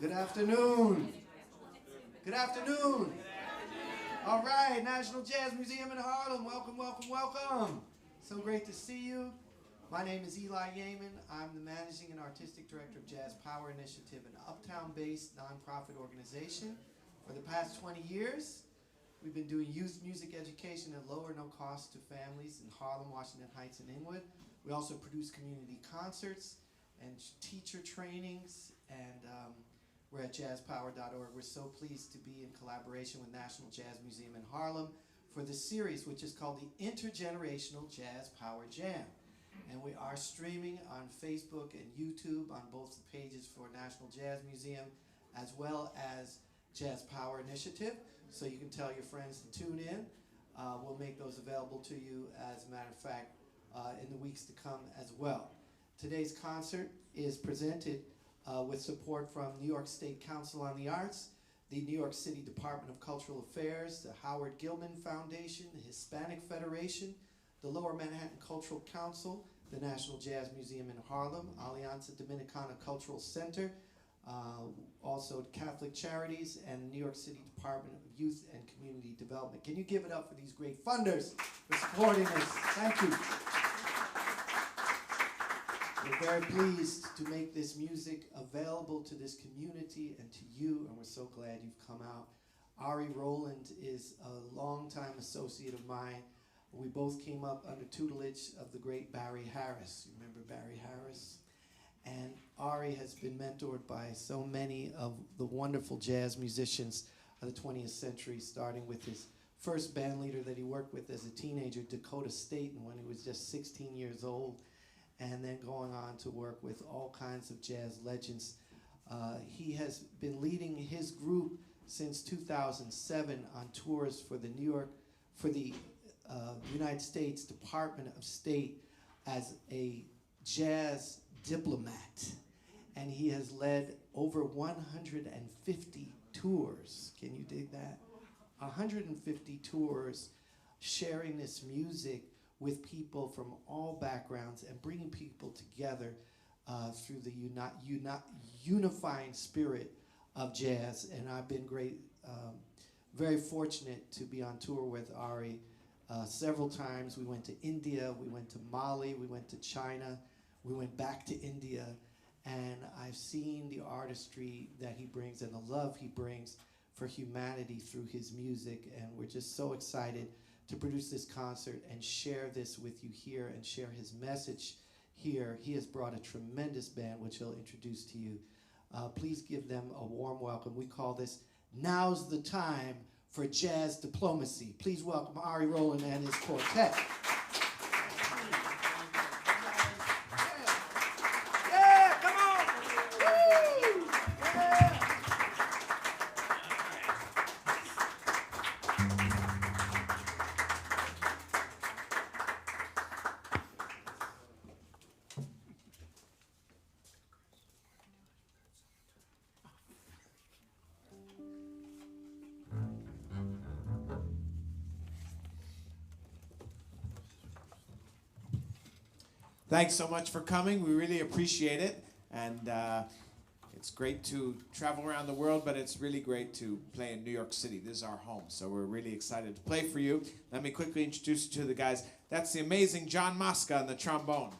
Good afternoon. Good afternoon. All right, National Jazz Museum in Harlem. Welcome, welcome, welcome. So great to see you. My name is Eli Yeaman. I'm the Managing and Artistic Director of Jazz Power Initiative, an uptown-based nonprofit organization. For the past 20 years, we've been doing youth music education at low or no cost to families in Harlem, Washington Heights, and Inwood. We also produce community concerts and teacher trainings, and we're at jazzpower.org. We're so pleased to be in collaboration with National Jazz Museum in Harlem for this series, which is called the Intergenerational Jazz Power Jam. And we are streaming on Facebook and YouTube on both the pages for National Jazz Museum as well as Jazz Power Initiative. So you can tell your friends to tune in. We'll make those available to you, as a matter of fact, in the weeks to come as well. Today's concert is presented with support from New York State Council on the Arts, the New York City Department of Cultural Affairs, the Howard Gilman Foundation, the Hispanic Federation, the Lower Manhattan Cultural Council, the National Jazz Museum in Harlem, Alianza Dominicana Cultural Center, also Catholic Charities, and the New York City Department of Youth and Community Development. Can you give it up for these great funders for supporting us? Thank you. We're very pleased to make this music available to this community and to you, and we're so glad you've come out. Ari Roland is a longtime associate of mine. We both came up under tutelage of the great Barry Harris. You remember Barry Harris? And Ari has been mentored by so many of the wonderful jazz musicians of the 20th century, starting with his first band leader that he worked with as a teenager, Dakota Staten, when he was just 16 years old, and then going on to work with all kinds of jazz legends. He has been leading his group since 2007 on tours for the United States Department of State as a jazz diplomat. And he has led over 150 tours. Can you dig that? 150 tours sharing this music with people from all backgrounds and bringing people together through the unifying spirit of jazz. And I've been very fortunate to be on tour with Ari several times. We went to India, we went to Mali, we went to China, we went back to India, and I've seen the artistry that he brings and the love he brings for humanity through his music, and we're just so excited to produce this concert and share this with you here and share his message here. He has brought a tremendous band, which he'll introduce to you. Please give them a warm welcome. We call this Now's the Time for Jazz Diplomacy. Please welcome Ari Roland and his quartet. Thanks so much for coming. We really appreciate it. And it's great to travel around the world, but it's really great to play in New York City. This is our home, so we're really excited to play for you. Let me quickly introduce you to the guys. That's the amazing John Mosca on the trombone.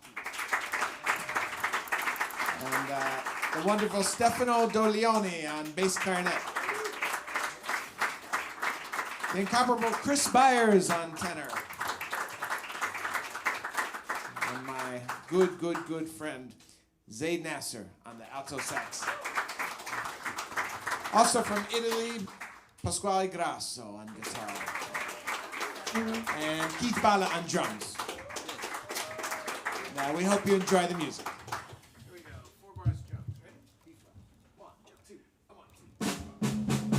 And the wonderful Stefano Doglioni on bass clarinet. The incomparable Chris Byars on tenor. Good friend, Zaid Nasser on the alto sax. Also from Italy, Pasquale Grasso on guitar. And Keith Balla on drums. Now we hope you enjoy the music. Here we go, 4 bars drums, ready? B flat. 1, 2, 1, 2.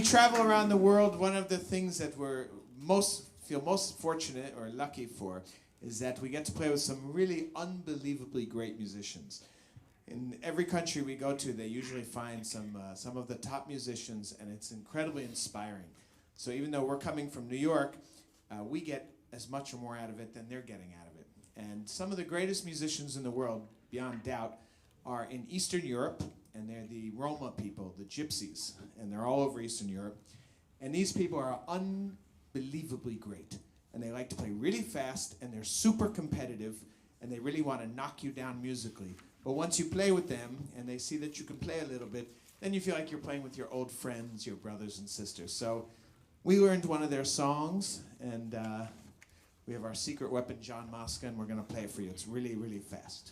Travel around the world, one of the things that we're feel most fortunate or lucky for is that we get to play with some really unbelievably great musicians. In every country we go to, they usually find some of the top musicians, and it's incredibly inspiring. So even though we're coming from New York, we get as much or more out of it than they're getting out of it. And some of the greatest musicians in the world, beyond doubt, are in Eastern Europe, and they're the Roma people, the Gypsies, and they're all over Eastern Europe. And these people are unbelievably great, and they like to play really fast, and they're super competitive, and they really want to knock you down musically. But once you play with them, and they see that you can play a little bit, then you feel like you're playing with your old friends, your brothers and sisters. So we learned one of their songs, and we have our secret weapon, John Mosca, and we're going to play it for you. It's really, really fast.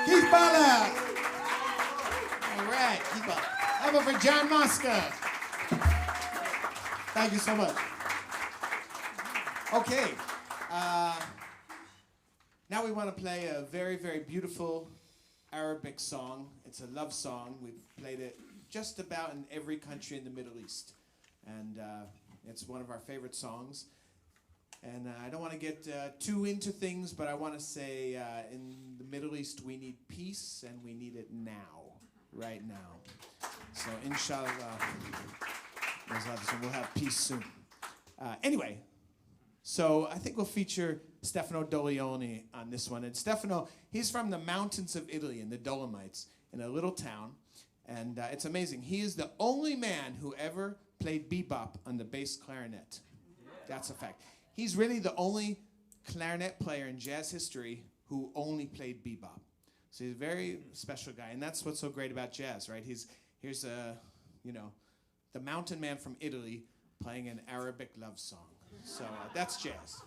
Keith Balla. All right, Keith Balla. Have it for John Mosca. Thank you so much. Okay. Now we want to play a very, very beautiful Arabic song. It's a love song. We've played it just about in every country in the Middle East. And it's one of our favorite songs. And I don't want to get too into things, but I want to say in the Middle East we need peace, and we need it now, right now. So inshallah, we'll have peace soon. Anyway, so I think we'll feature Stefano Doglioni on this one. And Stefano, he's from the mountains of Italy in the Dolomites, in a little town. And it's amazing. He is the only man who ever played bebop on the bass clarinet. That's a fact. He's really the only clarinet player in jazz history who only played bebop. So he's a very special guy, and that's what's so great about jazz, right? Here's the mountain man from Italy playing an Arabic love song. So that's jazz.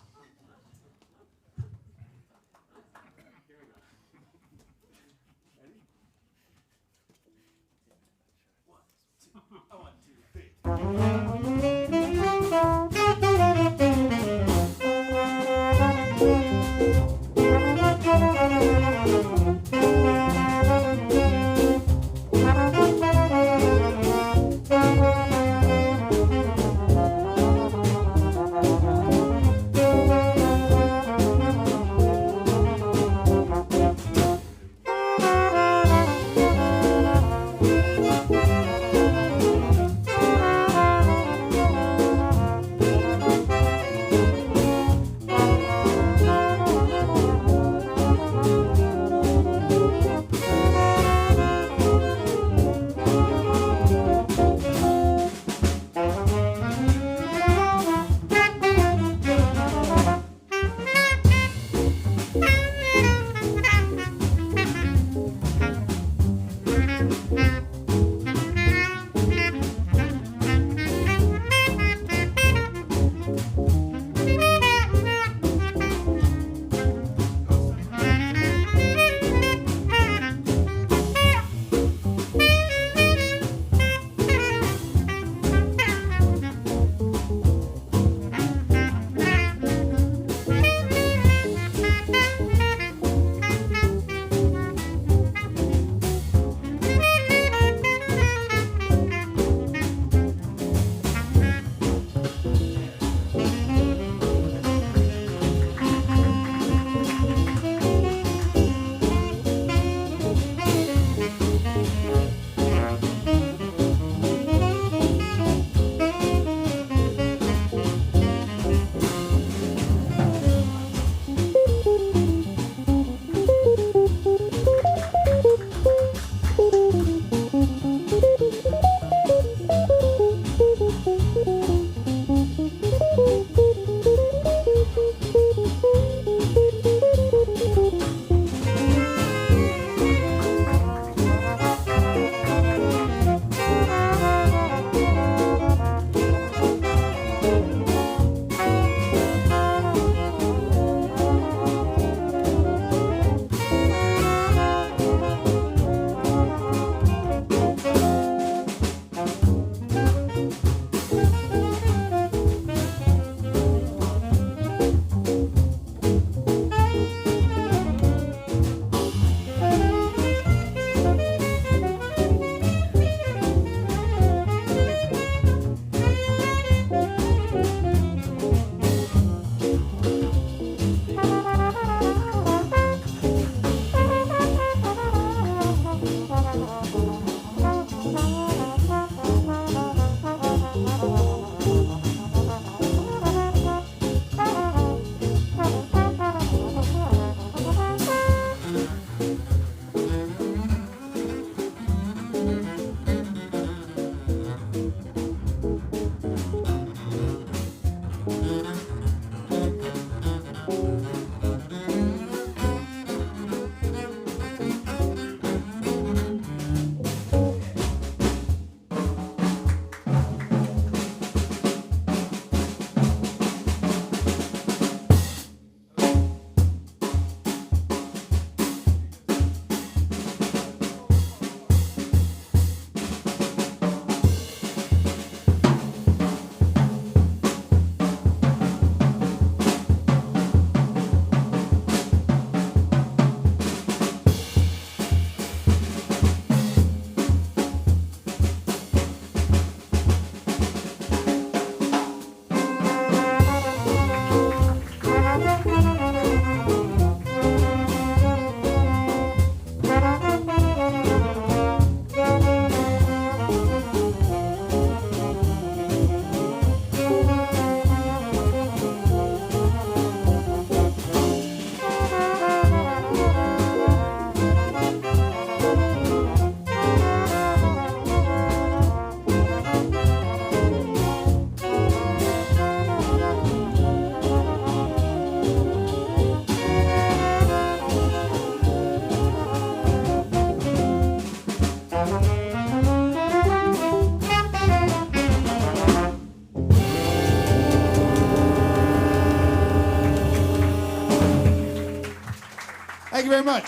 Thank you very much.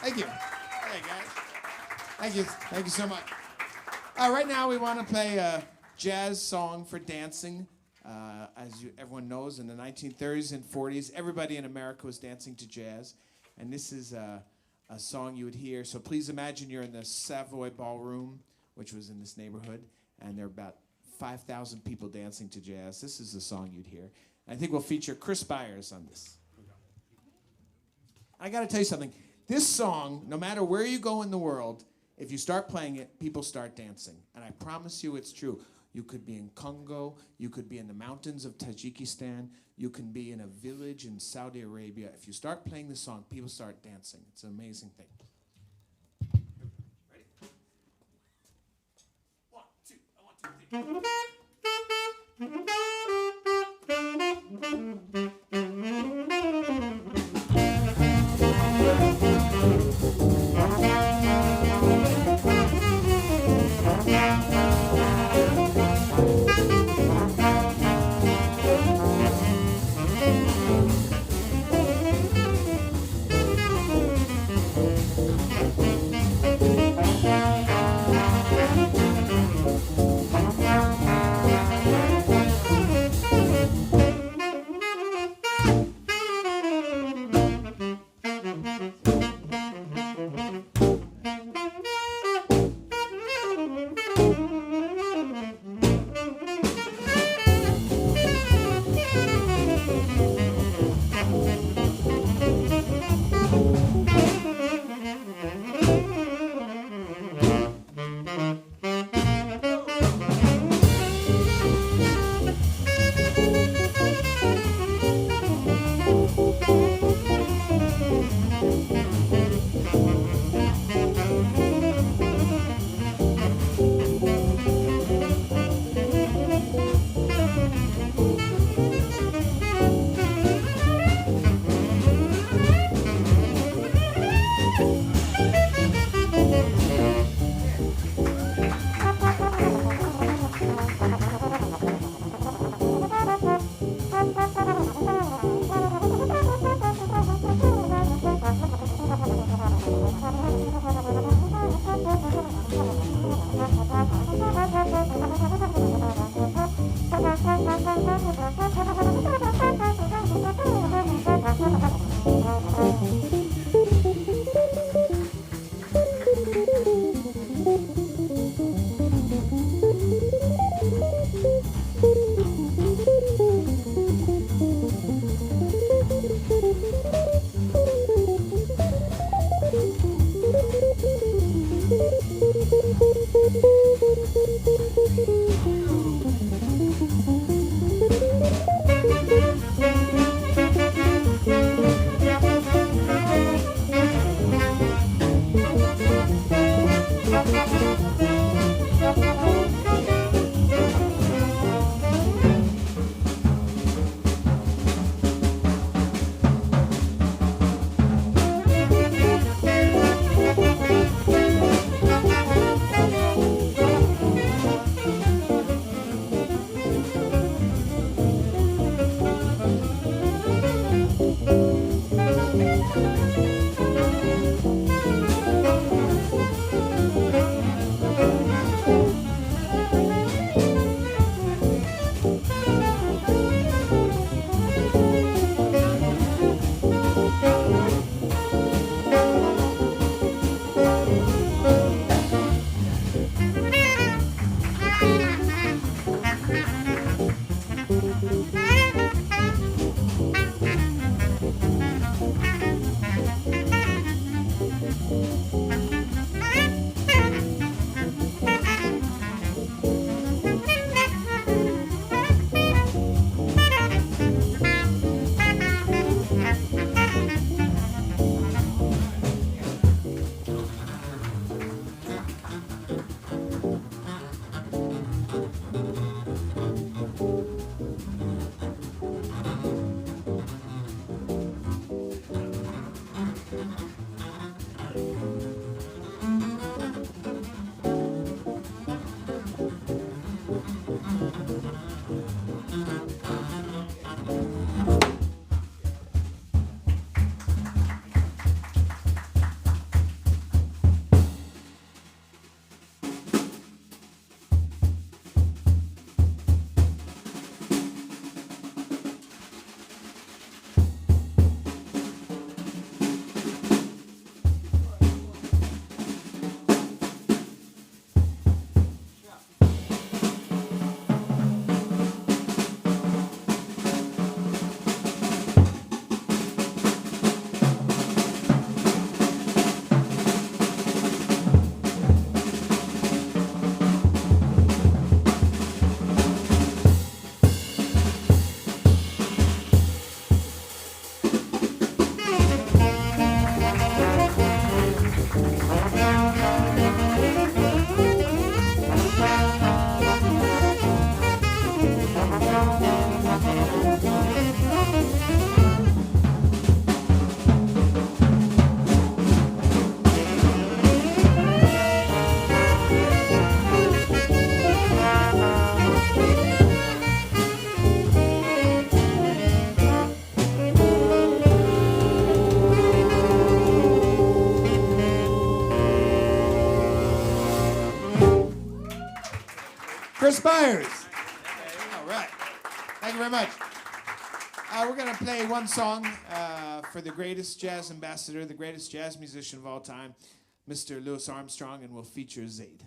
Thank you. Hey, guys. Thank you. Thank you so much. Right now, we want to play a jazz song for dancing. Everyone knows, in the 1930s and 40s, everybody in America was dancing to jazz. And this is a song you would hear. So please imagine you're in the Savoy Ballroom, which was in this neighborhood, and there are about 5,000 people dancing to jazz. This is the song you'd hear. I think we'll feature Chris Byars on this. I got to tell you something. This song, no matter where you go in the world, if you start playing it, people start dancing. And I promise you it's true. You could be in Congo. You could be in the mountains of Tajikistan. You can be in a village in Saudi Arabia. If you start playing this song, people start dancing. It's an amazing thing. Ready? 1, 2, 1, 2, 3. Chris Byars. All right. Thank you very much. We're going to play one song for the greatest jazz ambassador, the greatest jazz musician of all time, Mr. Louis Armstrong, and we'll feature Zaid.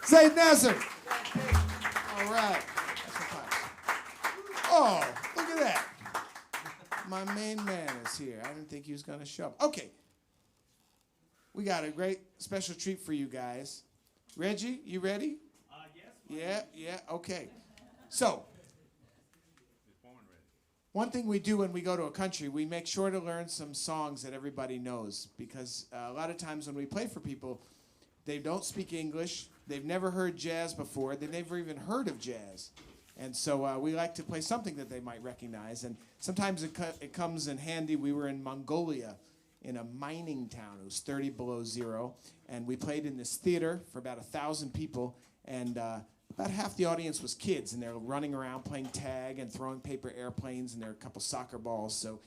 Zaid Nasser. All right. Oh, look at that. My main man is here. I didn't think he was going to show up. Okay. We got a great special treat for you guys. Reggie, you ready? Yes. Yeah, okay. So, one thing we do when we go to a country, we make sure to learn some songs that everybody knows, because a lot of times when we play for people, they don't speak English, they've never heard jazz before, they've never even heard of jazz. And so we like to play something that they might recognize, and sometimes it comes in handy. We were in Mongolia in a mining town. It was 30 below zero, and we played in this theater for about 1,000 people, and about half the audience was kids, and they're running around playing tag and throwing paper airplanes, and there were a couple soccer balls. So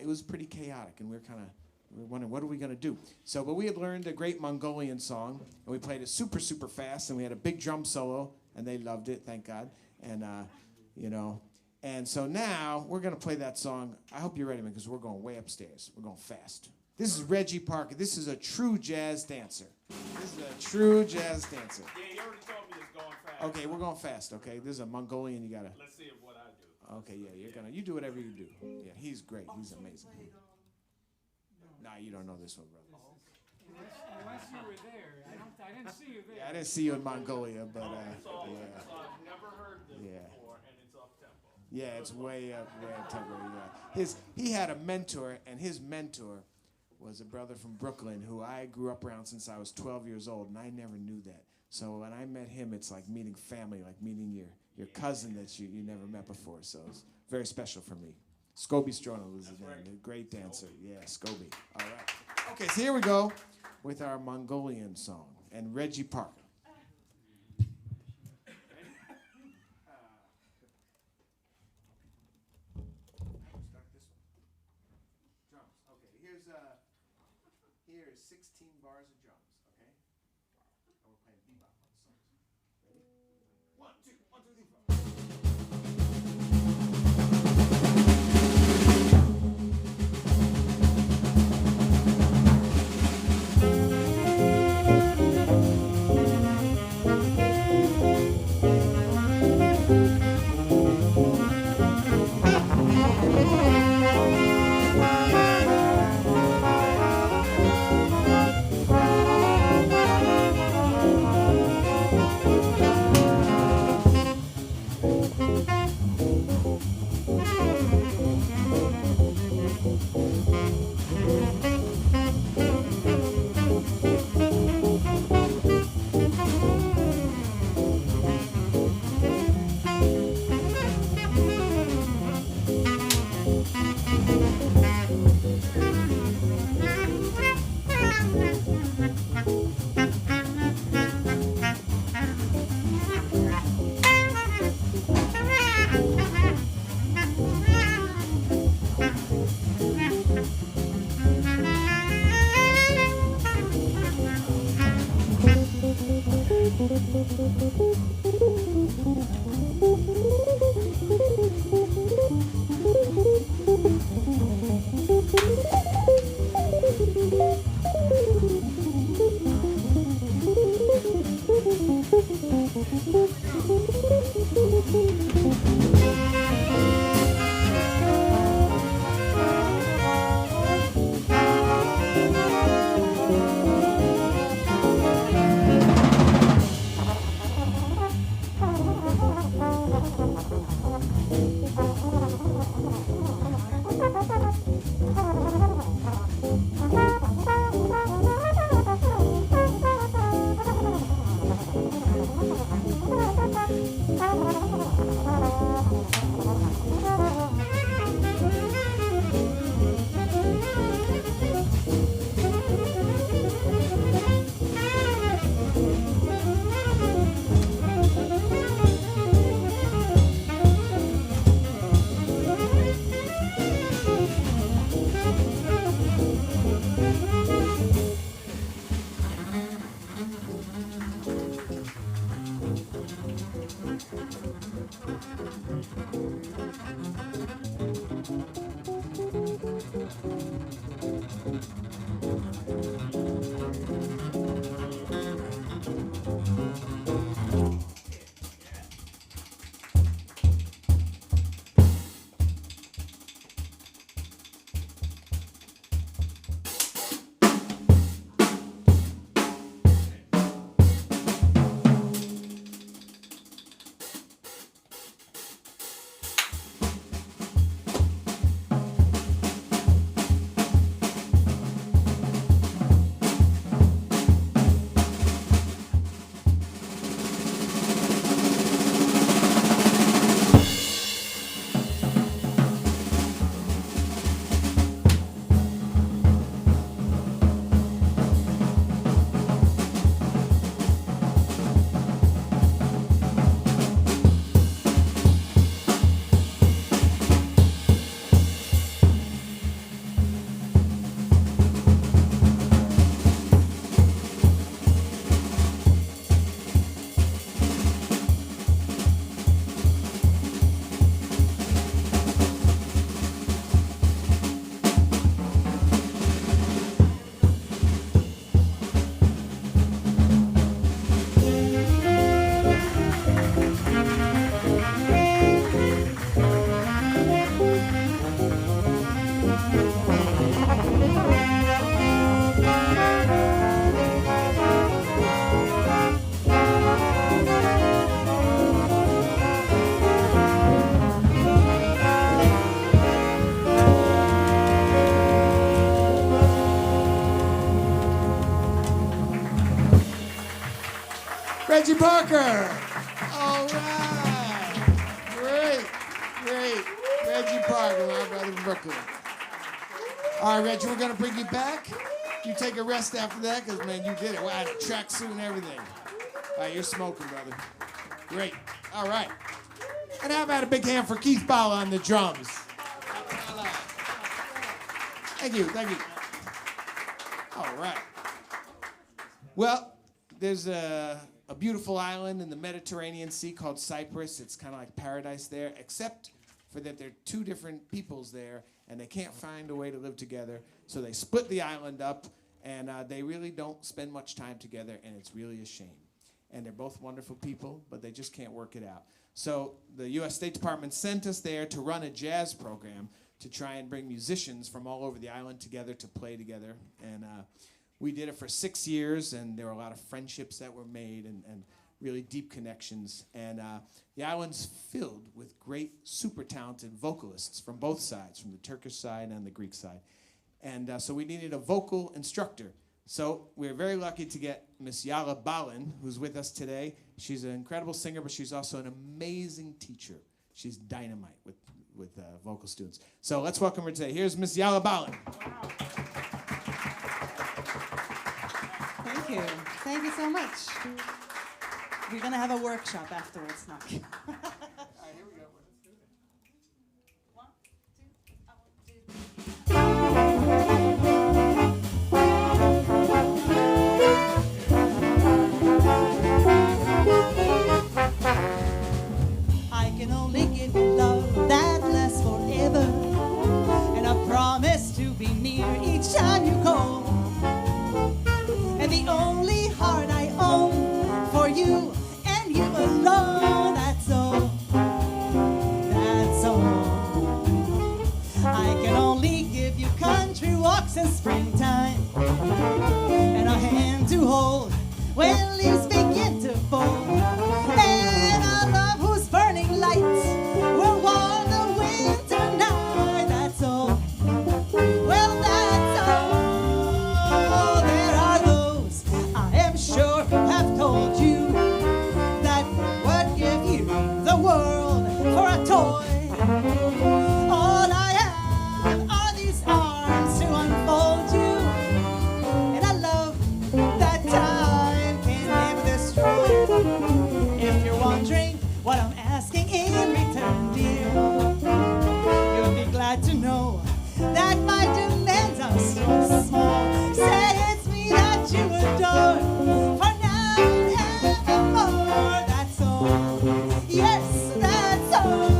it was pretty chaotic, and we were wondering, what are we going to do? So, but we had learned a great Mongolian song, and we played it super, super fast, and we had a big drum solo, and they loved it, thank God. And, and so now we're going to play that song. I hope you're ready, man, because we're going way upstairs. We're going fast. This is Reggie Parker. This is a true jazz dancer. This is a true jazz dancer. Yeah, you already told me it's going fast. Okay, we're going fast, okay? This is a Mongolian. You got to... Let's see what I do. Okay, yeah, you do whatever you do. Yeah, he's great. He's amazing. Nah, you don't know this one, brother. Unless you were there. I didn't see you there. Yeah, I didn't see you in Mongolia, but So yeah. I've never heard this before, and it's up tempo. Yeah, it's way up tempo. Yeah. He had a mentor, and his mentor was a brother from Brooklyn who I grew up around since I was 12 years old, and I never knew that. So when I met him, it's like meeting family, like meeting your cousin that you never met before. So it's very special for me. Scobie Strono was his name, a great dancer. Yeah, Scobie. All right. Okay, so here we go with our Mongolian song and Reggie Parker. Drums. Okay, here's Reggie Parker. All right. Great. Reggie Parker, my brother from Brooklyn. All right, Reggie, we're going to bring you back. You take a rest after that, because, man, you did it. Wow, tracksuit and everything. All right, you're smoking, brother. Great. All right. And how about a big hand for Keith Balla on the drums? Thank you. All right. Well, there's a beautiful island in the Mediterranean Sea called Cyprus. It's kind of like paradise there, except for that there are two different peoples there, and they can't find a way to live together. So they split the island up, and they really don't spend much time together, and it's really a shame. And they're both wonderful people, but they just can't work it out. So the U.S. State Department sent us there to run a jazz program to try and bring musicians from all over the island together to play together. And we did it for 6 years, and there were a lot of friendships that were made and really deep connections. And the island's filled with great, super talented vocalists from both sides, from the Turkish side and the Greek side. And so we needed a vocal instructor. So we're very lucky to get Miss Yala Balin, who's with us today. She's an incredible singer, but she's also an amazing teacher. She's dynamite with vocal students. So let's welcome her today. Here's Miss Yala Balin. Wow. Thank you. Thank you so much. We're going to have a workshop afterwards now. All right, here we go. Let's do it. 1, 2, 1, 2. you and you alone. That's all. That's all. I can only give you country walks in springtime and a hand to hold when leaves begin to fall. And a love whose burning lights will warm the winter night. That's all. Well, that's all. There are those, I am sure, who have told you that would give you the world for a toy. All I have are these arms to unfold you, and a love that time can never destroy. If you're wondering what I'm asking in return, dear, you'll be glad to know that my demands are so small. Say it's me that you adore, for now and evermore. That's all. Yes, that's all.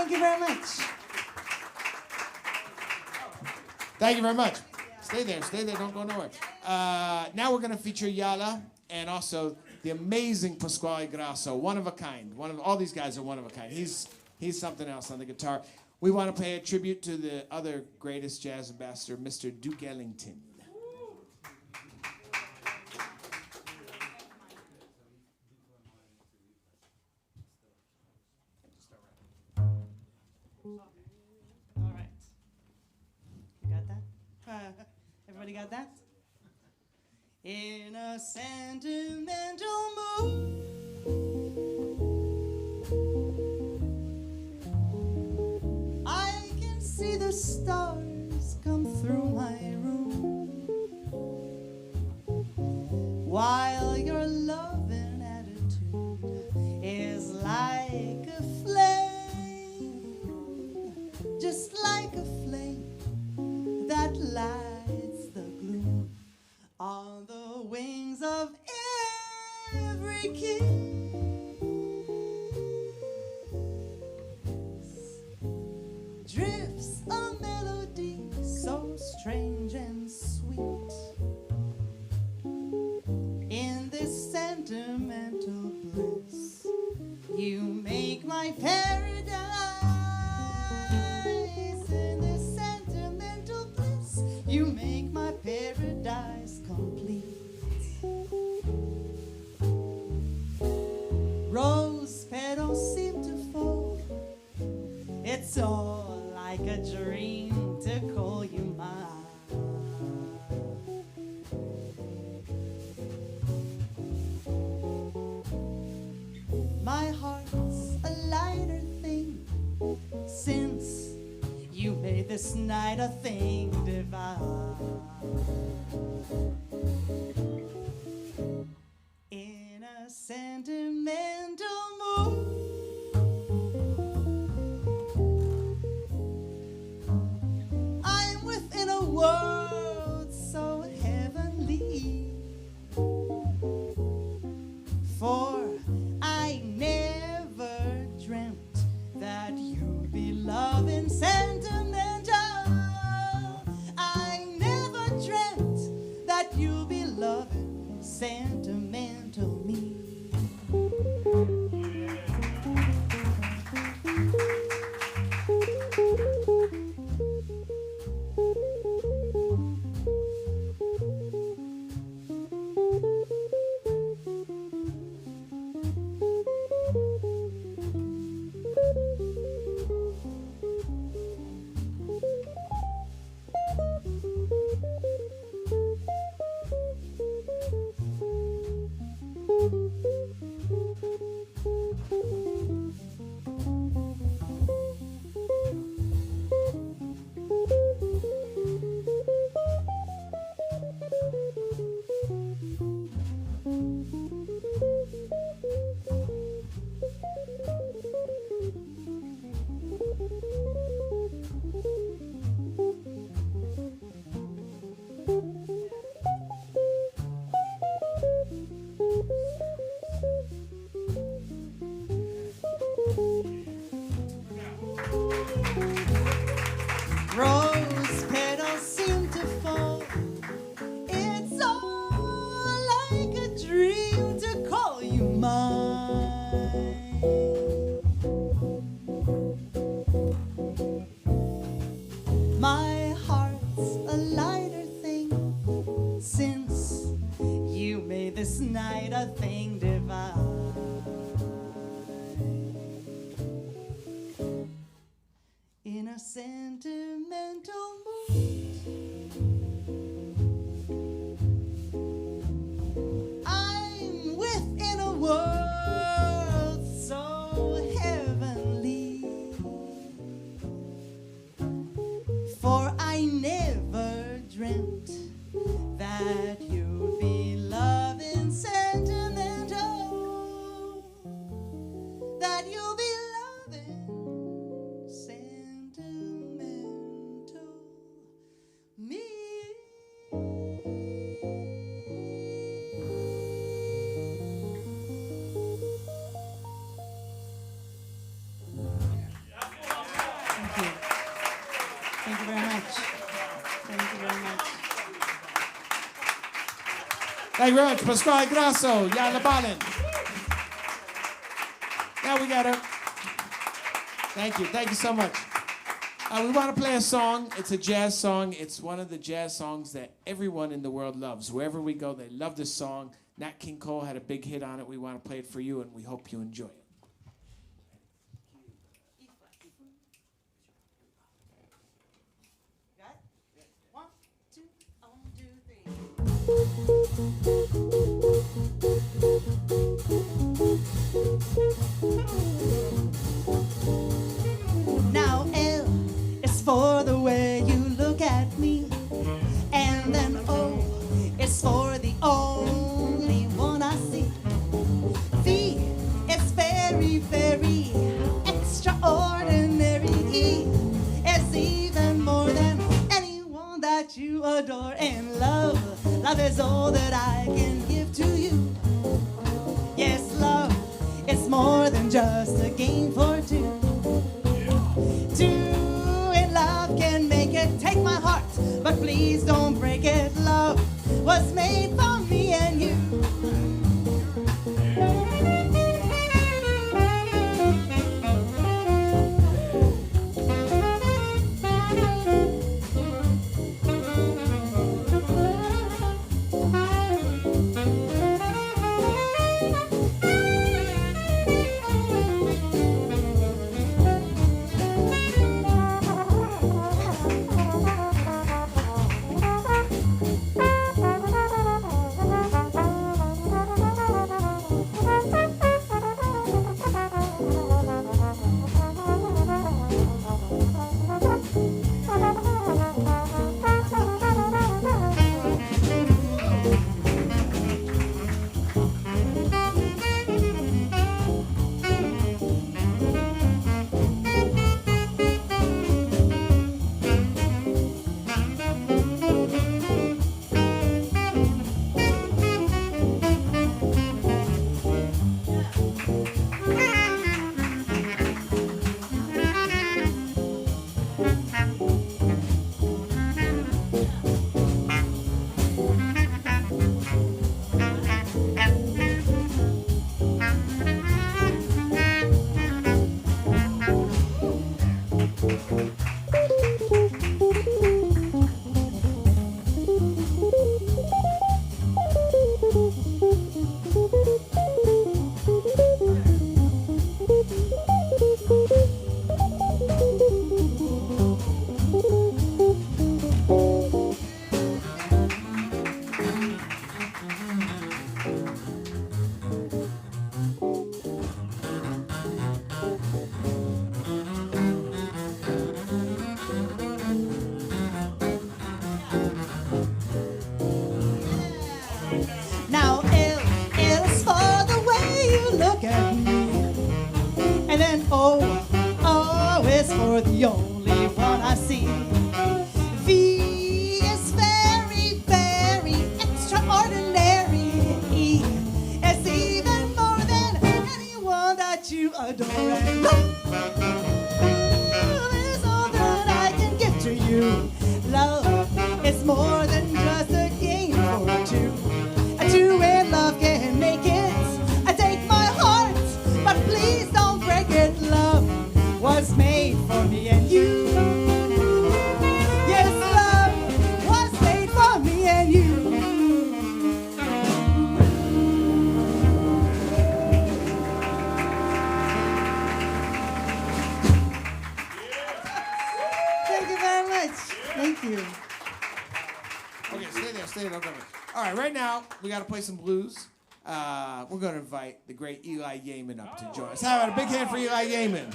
Thank you very much. Thank you very much. Stay there, don't go nowhere. Now we're going to feature Yala and also the amazing Pasquale Grasso, one of a kind. All these guys are one of a kind. He's something else on the guitar. We want to pay a tribute to the other greatest jazz ambassador, Mr. Duke Ellington. All right. You got that? Everybody got that? In a sentimental mood, I can see the stars come through my room, while your loving attitude is like a flame, just like a flame that lights the gloom on the wings of every kiss. Drifts a melody so strange and sweet. In this sentimental bliss, you make my paradise. In this sentimental bliss, you make my paradise complete. Rose petals seem to fall. It's all like a dream to call you mine. My heart's a lighter thing since you made this night a thing divine. In a sentimental mood, I'm within a world so heavenly. For I never dreamt that you'd be loving sentimental. I never dreamt that you'd be loving sentimental me. Rose petals seem to fall. It's all like a dream to call you mine. My heart's a lighter thing since you made this night a thing divine. In a sentimental mood, I'm within a world so heavenly. For I never dreamt that you'd be loving sentimental, that you'll be loving sentimental me. you very much. Thank you very much. Thank you very much. Pasquale Grasso, Yana Balin. Now we got her. Thank you. Thank you so much. We want to play a song. It's a jazz song. It's one of the jazz songs that everyone in the world loves. Wherever we go, they love this song. Nat King Cole had a big hit on it. We want to play it for you, and we hope you enjoy it. One, two, three. Now L is for the way you look at me, and then O is for the only one I see. V is very, very extraordinary. E is even more than anyone that you adore. And love is all that I can give to you. Yes, love is more than just a game for two. Two in love can make it. Take my heart, but please don't break it. Love was made for me and you. For the only one I see. V is very, very extraordinary. E is even more than anyone that you adore. And love is all that I can give to you. Love is more than just a game for two. A two in love can make it. I take my heart, but please don't break it. Love was made for me and you. Yes, love was made for me and you. Thank you very much. Thank you. Okay, stay there, don't go away. All right, right now, we got to play some blues. We're going to invite the great Eli Yeaman up to join us. How about a big hand for Eli Yeaman?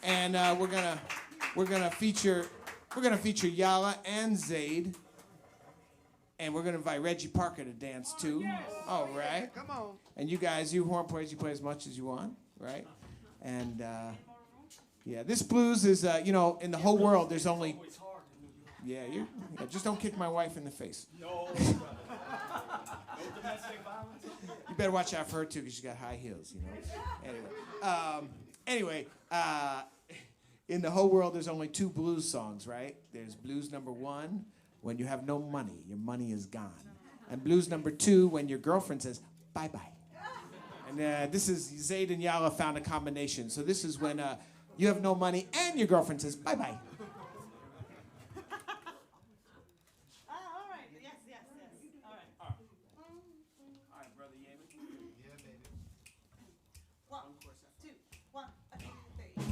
And we're gonna feature Yala and Zaid, and we're gonna invite Reggie Parker to dance too. Yes. All right. Come on. And you guys, you horn players, you play as much as you want, right? And yeah, this blues is in the whole world there's only. Yeah, just don't kick my wife in the face. No, no domestic violence. You better watch out for her too, because she's got high heels, Anyway, in the whole world, there's only 2 blues songs, right? There's blues number 1, when you have no money, your money is gone. And blues number 2, when your girlfriend says, bye-bye. And this is, Zaid and Yala found a combination. So this is when you have no money and your girlfriend says, bye-bye. All right. Yes. All right. All right, Brother Yeaman. Yeah, baby. 1, 2, 1, 2, 3.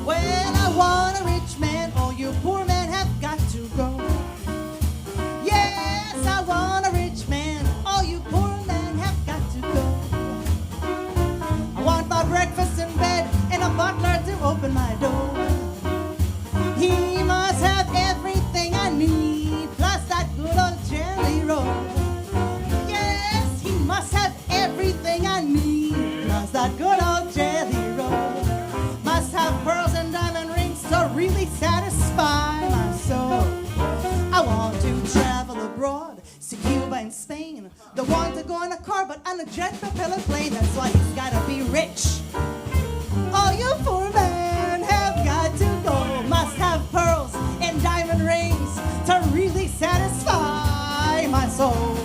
Well, I want a rich man, all you poor men have got to go. Yes, I want a rich man, all you poor men have got to go. I want my breakfast in bed and a butler to open my door. He must have everything I need, plus that good old jelly roll. Yes, he must have everything I need, plus that good old jelly roll. Must have pearls and diamond rings to really satisfy my soul. I want to travel abroad, see Cuba and Spain. Don't want to go on a car, but on a jet propeller plane. That's why he's gotta be rich. All you poor men have got to go. Must have pearls and diamond rings to really satisfy my soul.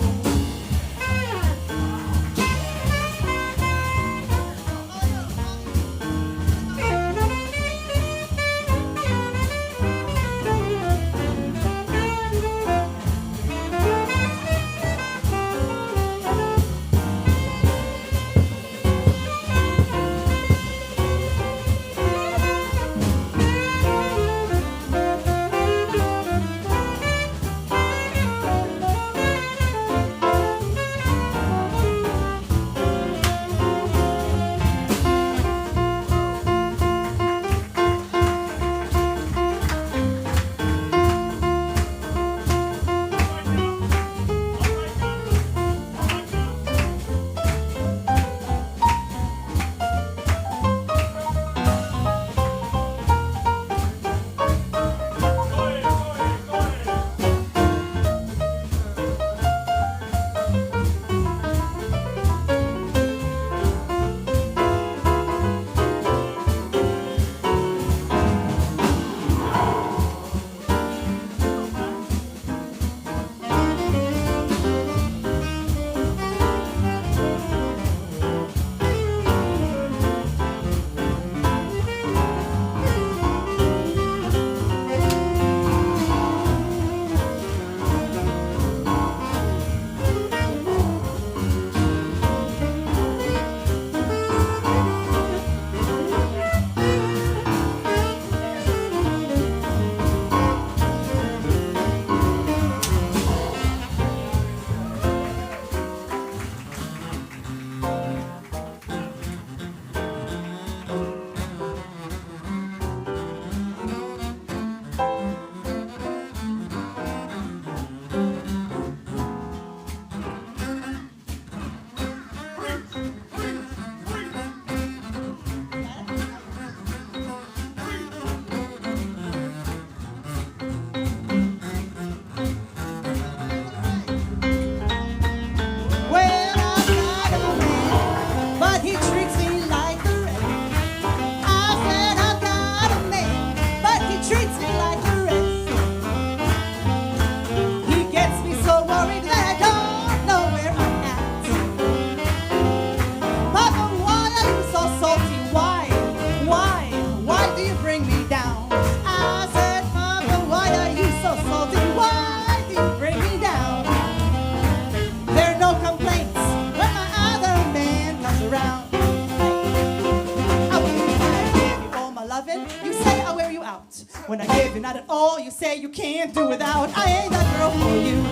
When I give you not at all, you say you can't do without. I ain't that girl for you.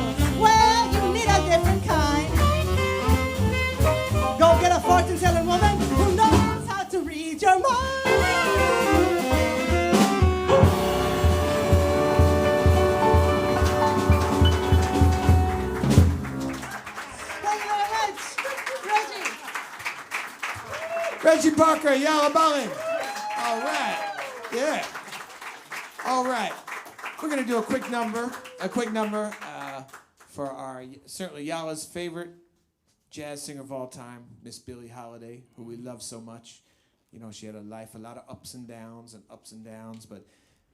Well, you need a different kind. Go get a fortune-telling woman who knows how to read your mind. Thank you very much, Reggie. Reggie Parker, Yalla Ballin. All right. Yeah. All right. We're going to do a quick number for our, certainly Yala's favorite jazz singer of all time, Miss Billie Holiday, who we love so much. You know, she had a life, a lot of ups and downs, but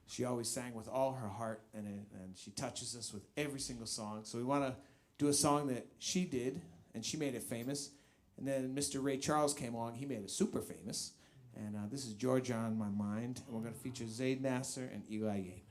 she always sang with all her heart, and she touches us with every single song. So we want to do a song that she did, and she made it famous. And then Mr. Ray Charles came along. He made it super famous. And this is Georgia on My Mind. And we're going to feature Zaid Nasser and Eli Yane.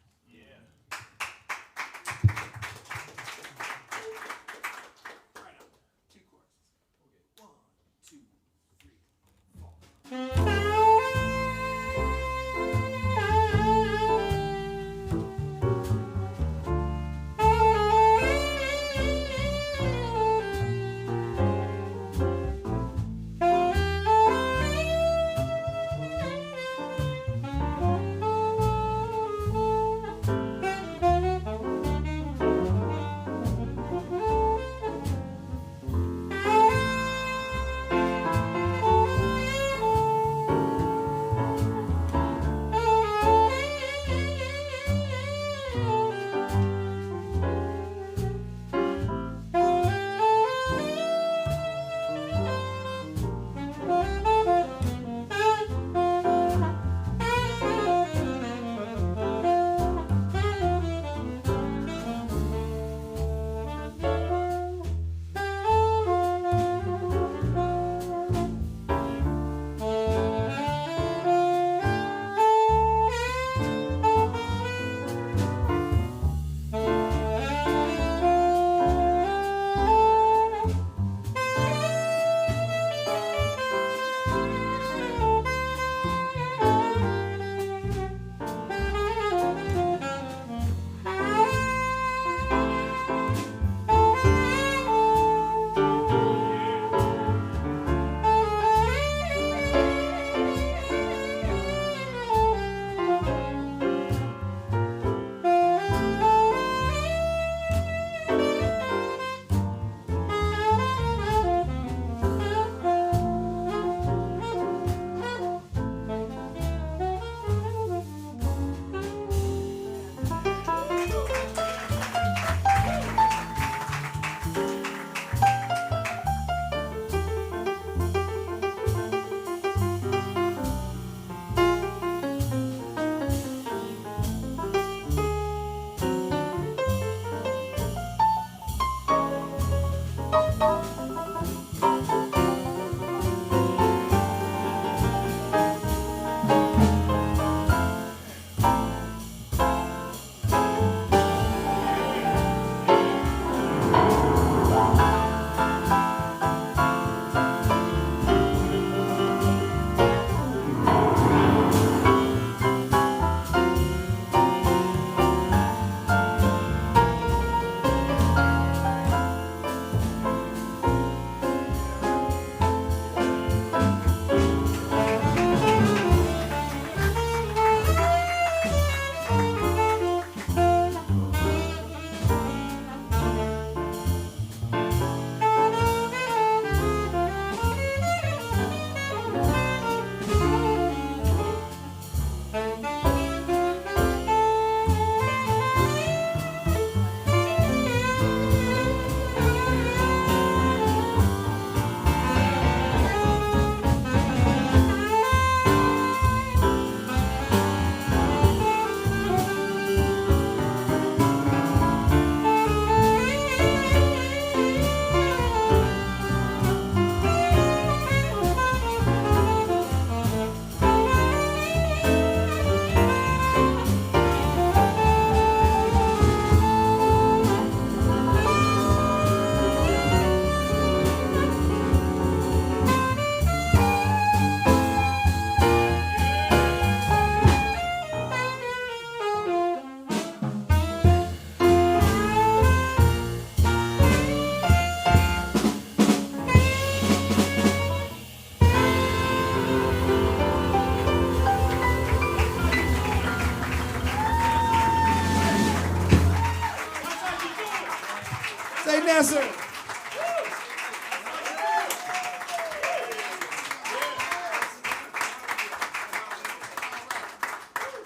Zaid Nasser.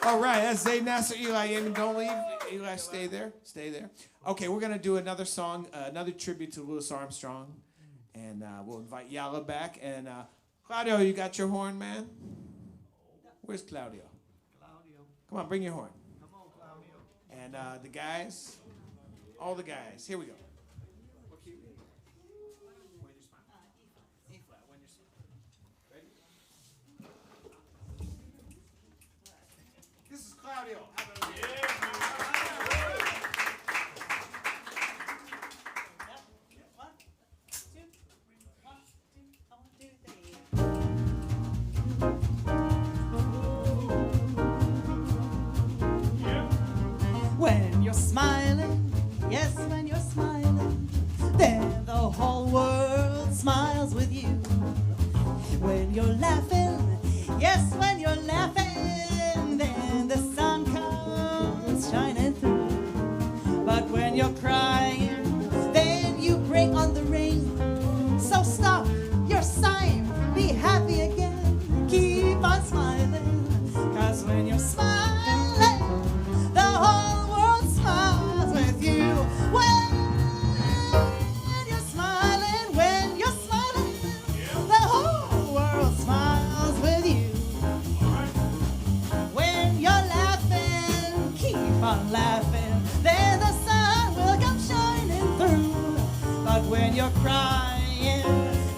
All right, that's Zaid Nasser, Eli Yeaman. Don't leave. Eli, stay there. Stay there. Okay, we're going to do another song, another tribute to Louis Armstrong. And we'll invite Yala back. And Claudio, you got your horn, man? Where's Claudio? Come on, bring your horn. Come on, Claudio. And the guys, all the guys. Here we go. What key? When you smile. E flat. When you smile. Ready? This is Claudio. When you're smiling, yes, when you're smiling, then the whole world smiles with you. When you're laughing, yes, when you're laughing, then the sun comes shining through. But when you're crying, then you bring on the rain. So stop your sighing, be happy again, keep on smiling. 'Cause when you're smiling, the whole world smiles with you. When you're smiling, the whole world smiles with you. When you're laughing, keep on laughing, then the sun will come shining through. But when you're crying,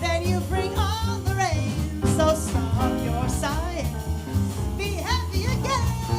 then you bring on the rain. So stop your sighing, be happy again.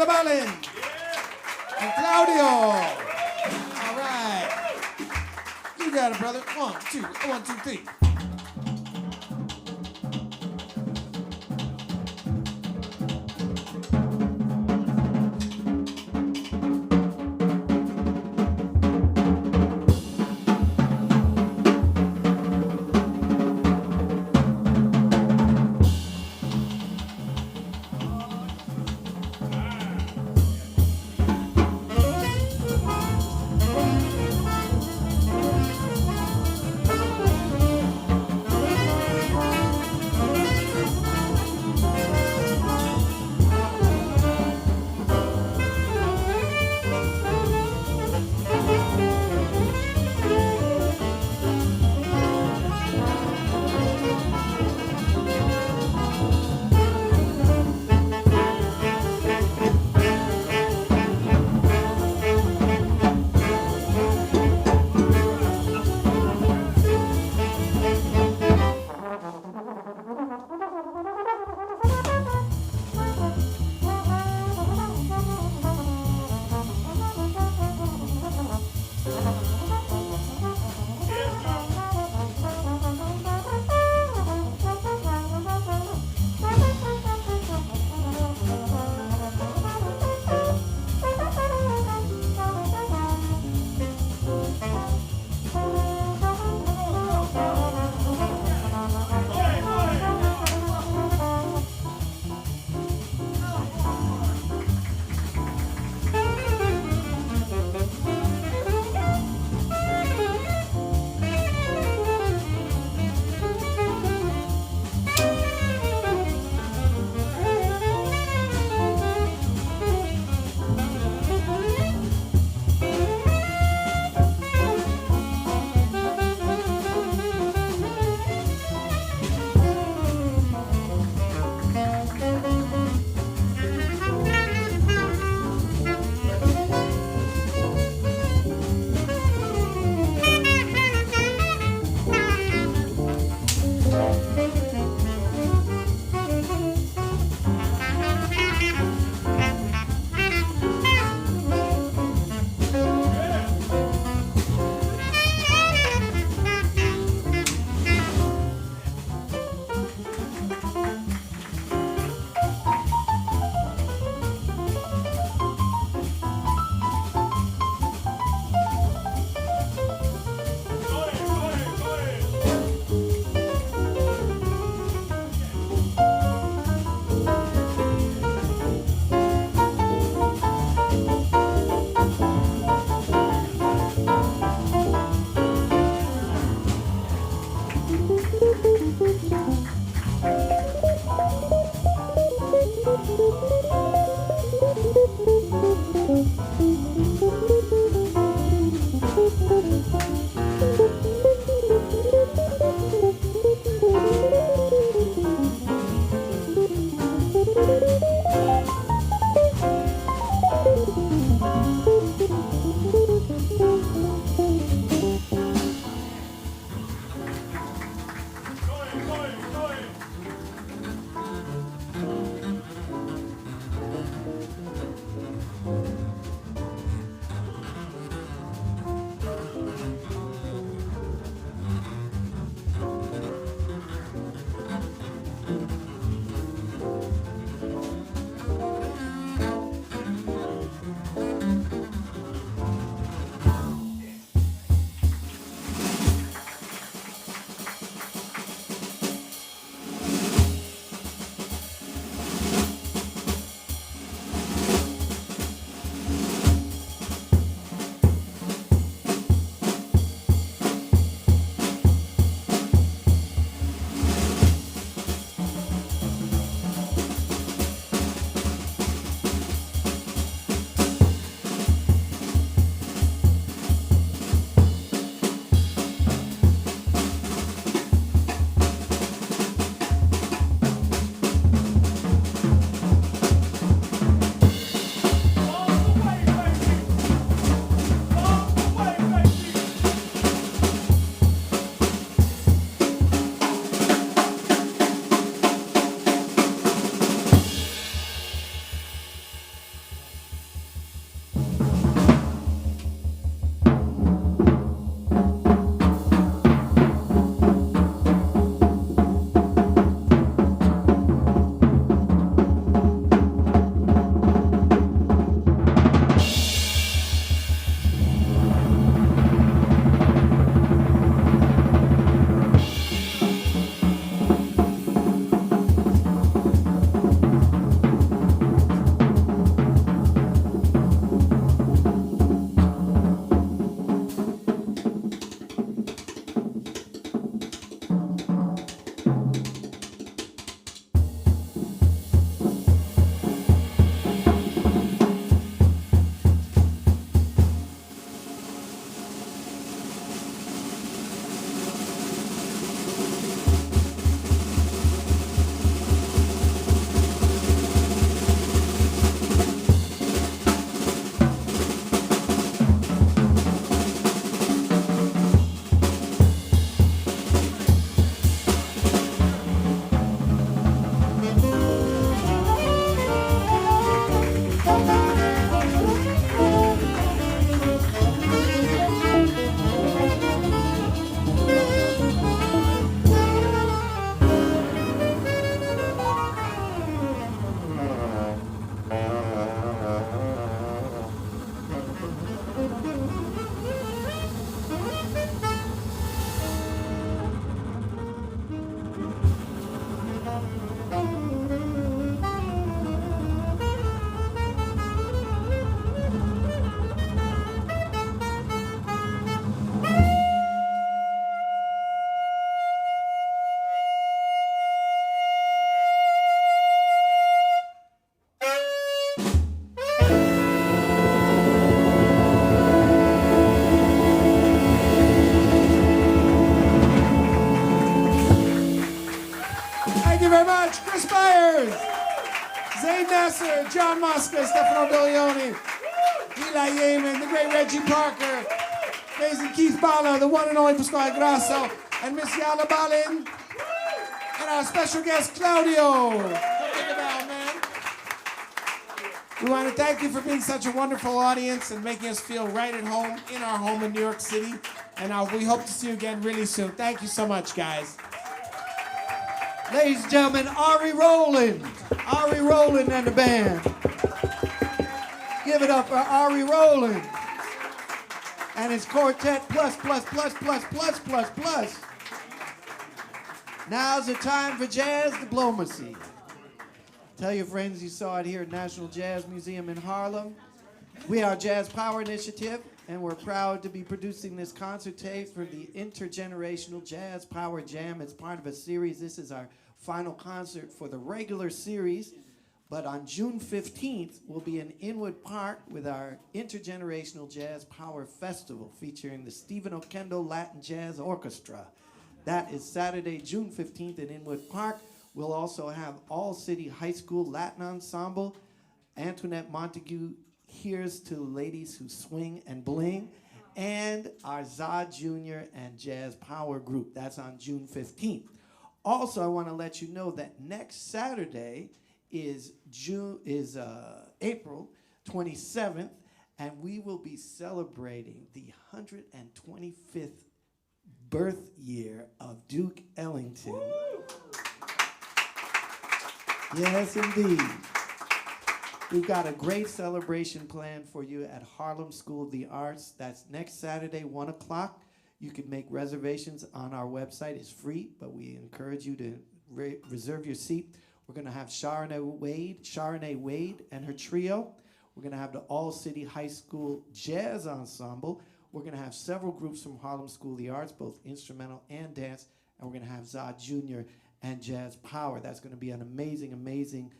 Angela Ballin. And Claudio. All right. You got it, brother. 1, 2, 1, 2, 3. Nasser, John Mosca, Stefano Bilioni, Eli Yeaman, the great Reggie Parker, amazing Keith Balla, the one and only Pasquale Grasso, and Miss Yala Balin, and our special guest, Claudio. Come ring the bell, man. We want to thank you for being such a wonderful audience and making us feel right at home in our home in New York City. And we hope to see you again really soon. Thank you so much, guys. Ladies and gentlemen, Ari Roland. Ari Roland and the band. Give it up for Ari Roland. And his quartet plus. Now's the time for jazz diplomacy. Tell your friends you saw it here at National Jazz Museum in Harlem. We are Jazz Power Initiative, and we're proud to be producing this concert tape for the Intergenerational Jazz Power Jam. It's part of a series. This is our final concert for the regular series. But on June 15th, we'll be in Inwood Park with our Intergenerational Jazz Power Festival featuring the Stephen Oquendo Latin Jazz Orchestra. That is Saturday, June 15th in Inwood Park. We'll also have All City High School Latin Ensemble, Antoinette Montague Here's to Ladies Who Swing and Bling, and our Zaid Jr. and Jazz Power Group. That's on June 15th. Also, I want to let you know that next Saturday is April 27th, and we will be celebrating the 125th birth year of Duke Ellington. Woo! Yes, indeed. We've got a great celebration planned for you at Harlem School of the Arts. That's next Saturday, 1 o'clock. You can make reservations on our website. It's free, but we encourage you to reserve your seat. We're going to have Sharonay Wade and her trio. We're going to have the All City High School Jazz Ensemble. We're going to have several groups from Harlem School of the Arts, both instrumental and dance. And we're going to have Zaid Jr. and Jazz Power. That's going to be an amazing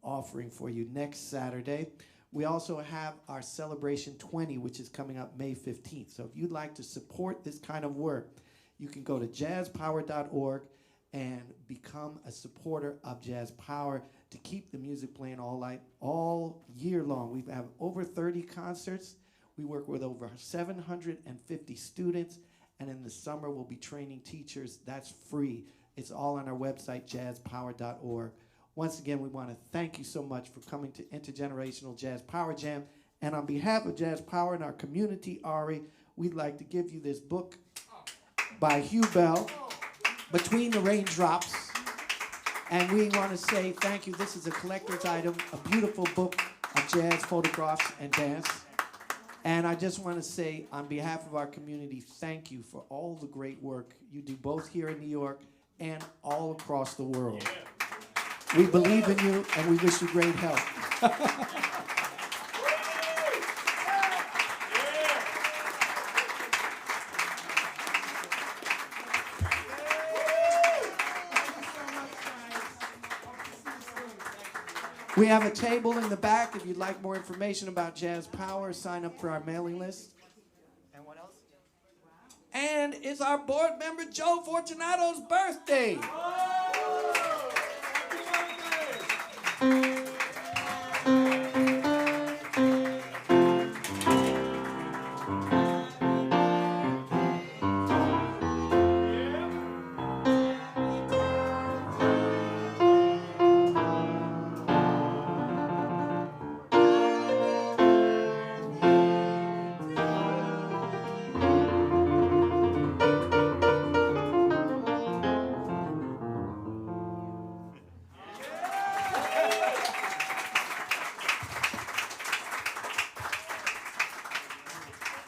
offering for you next Saturday. We also have our Celebration 20, which is coming up May 15th. So if you'd like to support this kind of work, you can go to jazzpower.org and become a supporter of Jazz Power to keep the music playing all year long. We have over 30 concerts. We work with over 750 students, and in the summer we'll be training teachers. That's free. It's all on our website, jazzpower.org. Once again, we want to thank you so much for coming to Intergenerational Jazz Power Jam. And on behalf of Jazz Power and our community, Ari, we'd like to give you this book by Hugh Bell, Between the Raindrops. And we want to say thank you. This is a collector's item, a beautiful book of jazz photographs and dance. And I just want to say, on behalf of our community, thank you for all the great work you do both here in New York and all across the world. We believe in you, and we wish you great health. We have a table in the back. If you'd like more information about Jazz Power, sign up for our mailing list. And what else? And it's our board member Joe Fortunato's birthday.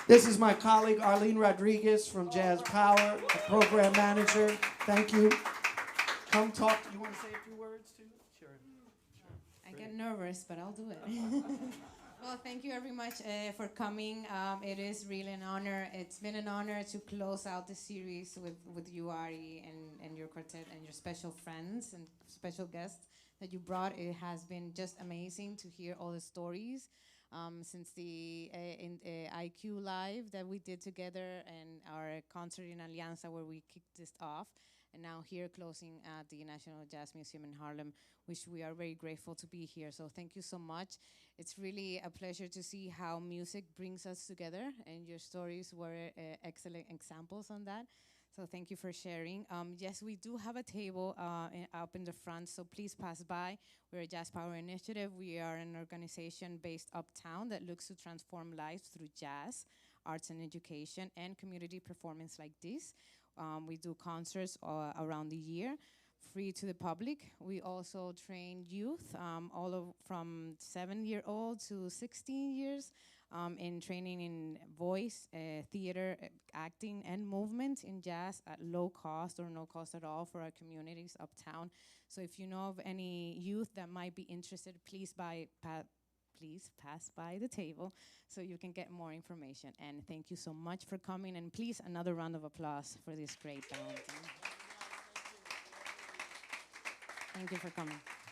This is my colleague, Arlene Rodriguez from Jazz Power, the program manager. Thank you. Come talk. You want to say a few words, too? Sure. I get nervous, but I'll do it. Well, thank you very much for coming. It is really an honor. It's been an honor to close out the series with you, Ari, and your quartet and your special friends and special guests that you brought. It has been just amazing to hear all the stories since the IQ Live that we did together and our concert in Alianza where we kicked this off. And now here closing at the National Jazz Museum in Harlem, which we are very grateful to be here. So thank you so much. It's really a pleasure to see how music brings us together, and your stories were excellent examples on that. So thank you for sharing. Yes, we do have a table up in the front, so please pass by. We're a Jazz Power Initiative. We are an organization based uptown that looks to transform lives through jazz, arts and education, and community performance like this. We do concerts around the year, free to the public. We also train youth, from 7-year-old to 16 years, in training in voice, theater, acting, and movement in jazz at low cost or no cost at all for our communities uptown. So if you know of any youth that might be interested, please pass by the table so you can get more information. And thank you so much for coming. And please, another round of applause for this great band. Thank you for coming.